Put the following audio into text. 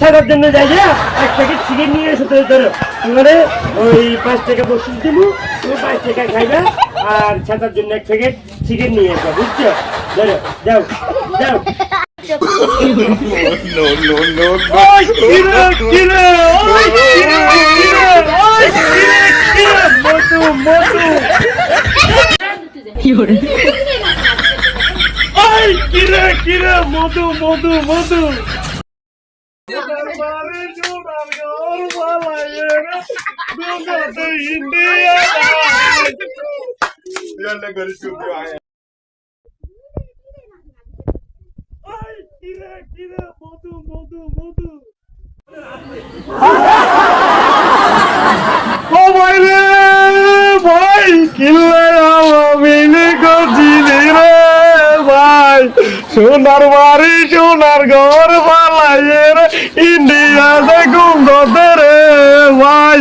ছাড়ার জন্য যাই না 1 প্যাকেট চিকেন নিয়ে এসো। তো ধরো তোমারে ওই 5 টাকা বসিয়ে দেবো, তুমি 5 টাকা খাইবা আর ছাতার জন্য 1 প্যাকেট চিকেন নিয়ে এসো, বুঝছো? ধরো যাও যাও। মধু মধু মধু সোনার বাড়ি সোনার ঘর পালাইয়ের ইন্ডিয়া দেখুন রে ভাই।